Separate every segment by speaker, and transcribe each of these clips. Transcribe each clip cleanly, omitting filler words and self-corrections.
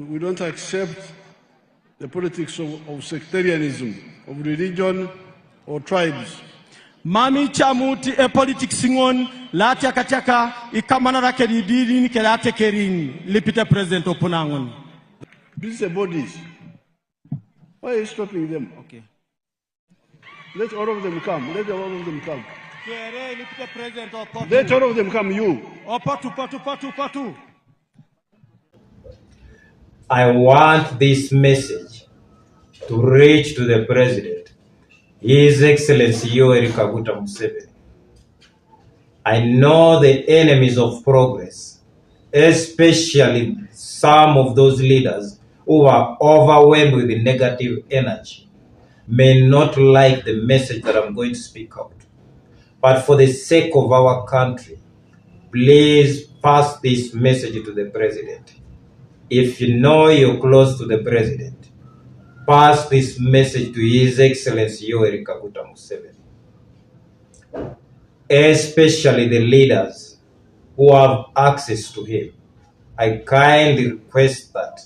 Speaker 1: We don't accept the politics of sectarianism, of religion or tribes.
Speaker 2: Mami chamuti e politics ngon lati akachaka ikamana rake didini ke lati kerin lipite president opunangon.
Speaker 1: These are bodies. Why are you stopping them?
Speaker 2: Okay.
Speaker 1: Let all of them come. Let all of them come.
Speaker 2: Let
Speaker 1: Let all of them come, you.
Speaker 2: Patu.
Speaker 3: I want this message to reach to the President, His Excellency Yoweri Kaguta Museveni. I know the enemies of progress, especially some of those leaders who are overwhelmed with negative energy, may not like the message that I'm going to speak out. But for the sake of our country, please pass this message to the President. If you know you're close to the President, pass this message to His Excellency Yoweri Kaguta Museveni. Especially the leaders who have access to him. I kindly request that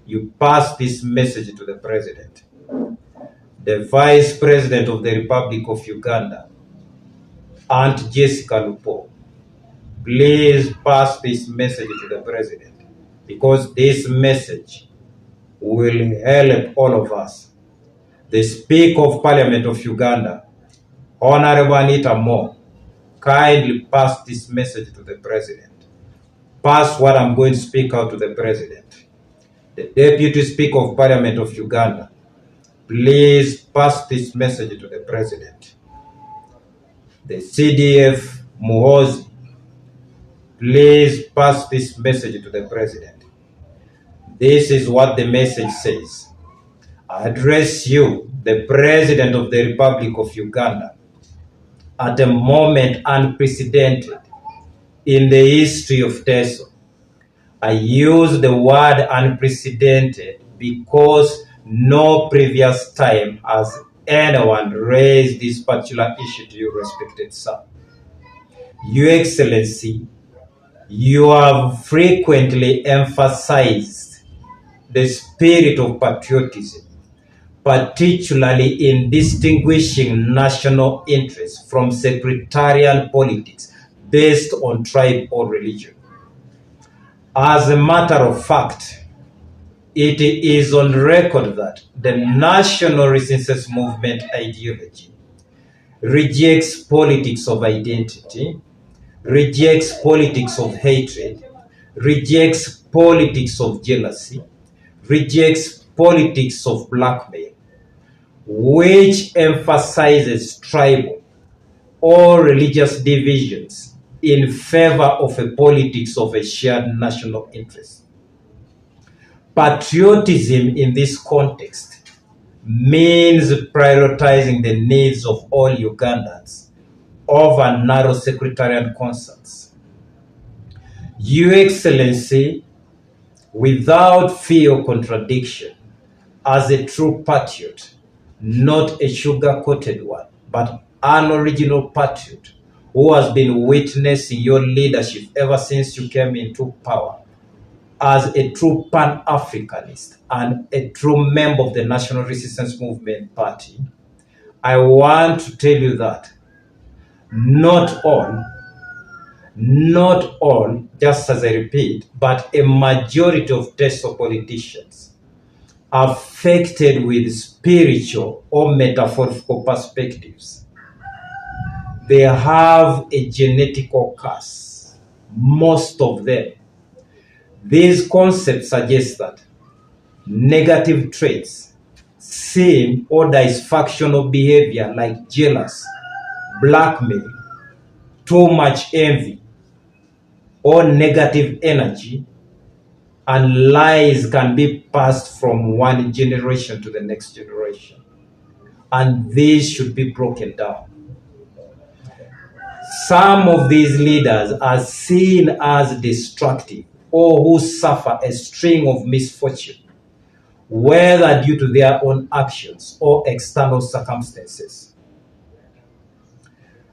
Speaker 3: you pass this message to the President. The Vice President of the Republic of Uganda, Aunt Jessica Lupo, please pass this message to the President, because this message will help all of us. The Speaker of Parliament of Uganda, Honorable Anita Moore, kindly pass this message to the President. Pass what I'm going to speak out to the President. The Deputy Speaker of Parliament of Uganda, please pass this message to the President. The CDF Muhozi, please pass this message to the President. This is what the message says. I address you, the President of the Republic of Uganda, at a moment unprecedented in the history of TESO. I use the word unprecedented because no previous time has anyone raised this particular issue to you, respected sir. Your Excellency, you have frequently emphasized the spirit of patriotism, particularly in distinguishing national interests from sectarian politics based on tribe or religion. As a matter of fact, it is on record that the National Resistance Movement ideology rejects politics of identity, rejects politics of hatred, rejects politics of jealousy, rejects politics of blackmail, which emphasizes tribal or religious divisions in favor of a politics of a shared national interest. Patriotism in this context means prioritizing the needs of all Ugandans over narrow sectarian concerns. Your Excellency, without fear or contradiction, as a true patriot, not a sugar-coated one, but an original patriot who has been witnessing your leadership ever since you came into power, as a true Pan-Africanist and a true member of the National Resistance Movement Party, I want to tell you that not all, just as I repeat, but a majority of TESO politicians affected with spiritual or metaphorical perspectives, they have a genetical curse, most of them. These concepts suggest that negative traits, sin or dysfunctional behavior like jealous, blackmail, too much envy, or negative energy and lies can be passed from one generation to the next generation. And these should be broken down. Some of these leaders are seen as destructive or who suffer a string of misfortune, whether due to their own actions or external circumstances.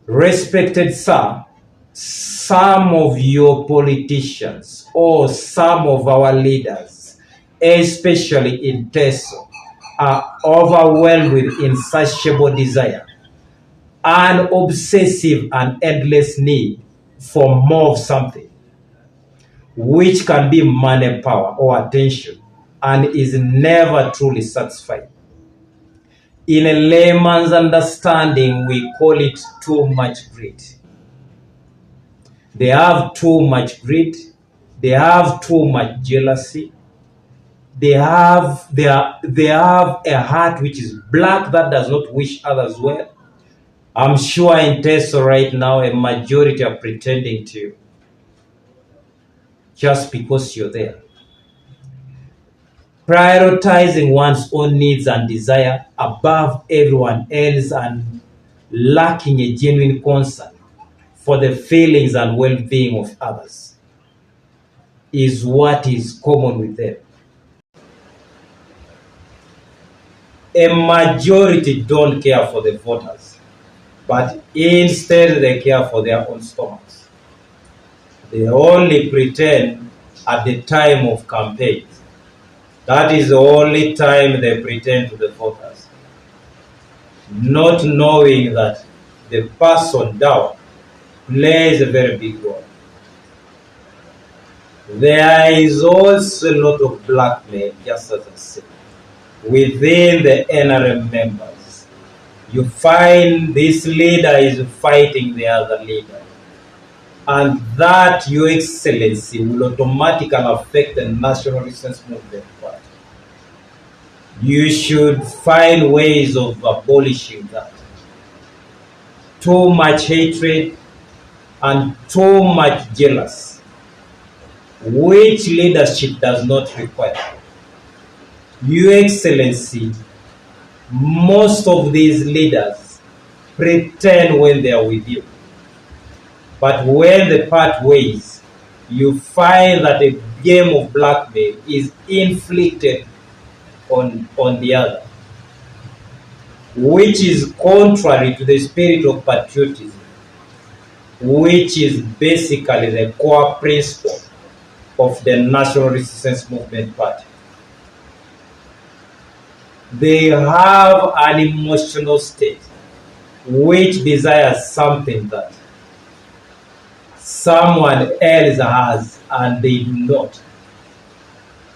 Speaker 3: Respected sir, some of your politicians or some of our leaders especially in Teso, are overwhelmed with insatiable desire, an obsessive and endless need for more of something, which can be money, power, or attention, and is never truly satisfied. In a layman's understanding, we call it too much greed. They have too much greed. They have too much jealousy. They have a heart which is black that does not wish others well. I'm sure in Teso right now, a majority are pretending to you just because you're there. Prioritizing one's own needs and desire above everyone else and lacking a genuine concern for the feelings and well-being of others is what is common with them. A majority don't care for the voters, but instead they care for their own stomachs. They only pretend at the time of campaigns. That is the only time they pretend to the voters, not knowing that the person down plays a very big role. There is also a lot of blackmail, just as I said, within the NRM members. You find this leader is fighting the other leader, and that, Your Excellency, will automatically affect the National Resistance Movement Party. You should find ways of abolishing that. Too much hatred and too much jealousy, which leadership does not require. Your Excellency, most of these leaders pretend when they are with you. But when they part ways, you find that a game of blackmail is inflicted on the other, which is contrary to the spirit of patriotism, which is basically the core principle of the National Resistance Movement Party. They have an emotional state which desires something that someone else has and they do not.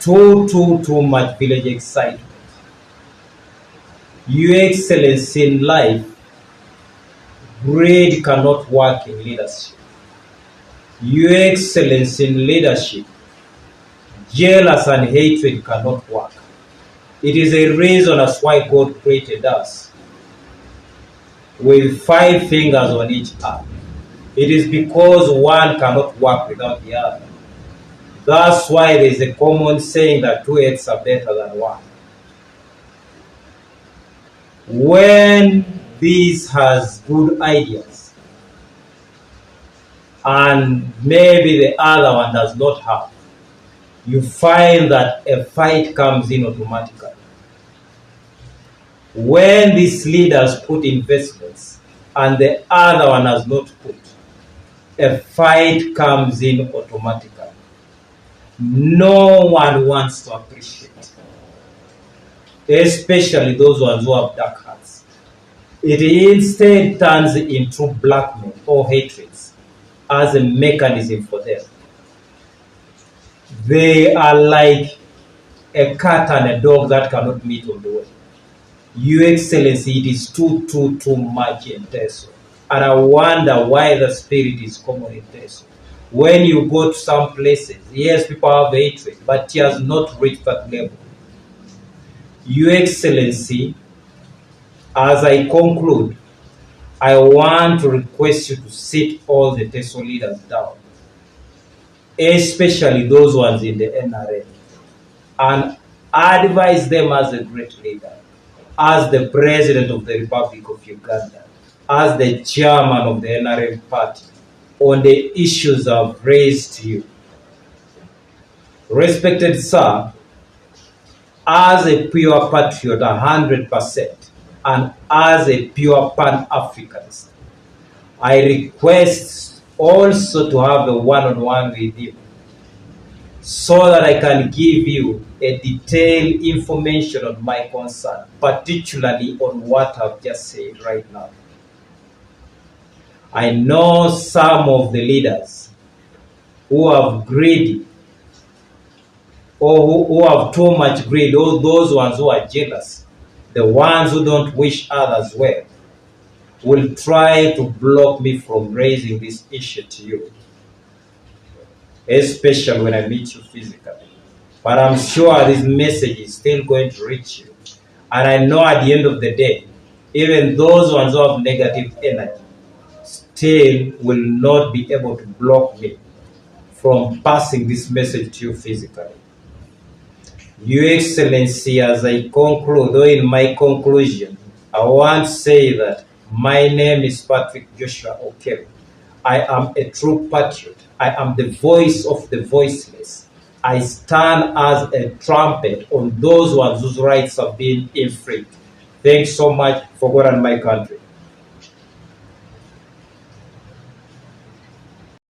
Speaker 3: Too much village excitement. Your Excellency, in life, greed cannot work in leadership. Your Excellency, in leadership, jealousy and hatred cannot work. It is a reason as why God created us with 5 fingers on each arm. It is because one cannot work without the other. That's why there is a common saying that 2 heads are better than 1. When this has good ideas and maybe the other one does not have, you find that a fight comes in automatically. When these leaders put investments and the other one has not put, a fight comes in automatically. No one wants to appreciate, especially those ones who have dark hearts. It instead turns into blackmail or hatred as a mechanism for them. They are like a cat and a dog that cannot meet on the way. Your Excellency, it is too much in Teso. And I wonder why the spirit is common in Teso. When you go to some places, yes, people have hatred, but he has not reached that level. Your Excellency, as I conclude, I want to request you to sit all the Teso leaders down, especially those ones in the NRM, and advise them as a great leader, as the President of the Republic of Uganda, as the Chairman of the NRM party, on the issues I've raised to you. Respected sir, as a pure patriot 100%, and as a pure Pan-Africanist, I request also to have a one-on-one with you so that I can give you a detailed information on my concern, particularly on what I've just said right now. I know some of the leaders who are greedy or who have too much greed, or those ones who are jealous, the ones who don't wish others well, will try to block me from raising this issue to you, especially when I meet you physically. But I'm sure this message is still going to reach you. And I know at the end of the day, even those ones who have negative energy still will not be able to block me from passing this message to you physically. Your Excellency, as I conclude, or in my conclusion, I want to say that my name is Patrick Joshua Okello. I am a true patriot. I am the voice of the voiceless. I stand as a trumpet on those ones whose rights have been infringed. Thanks so much for God and my country.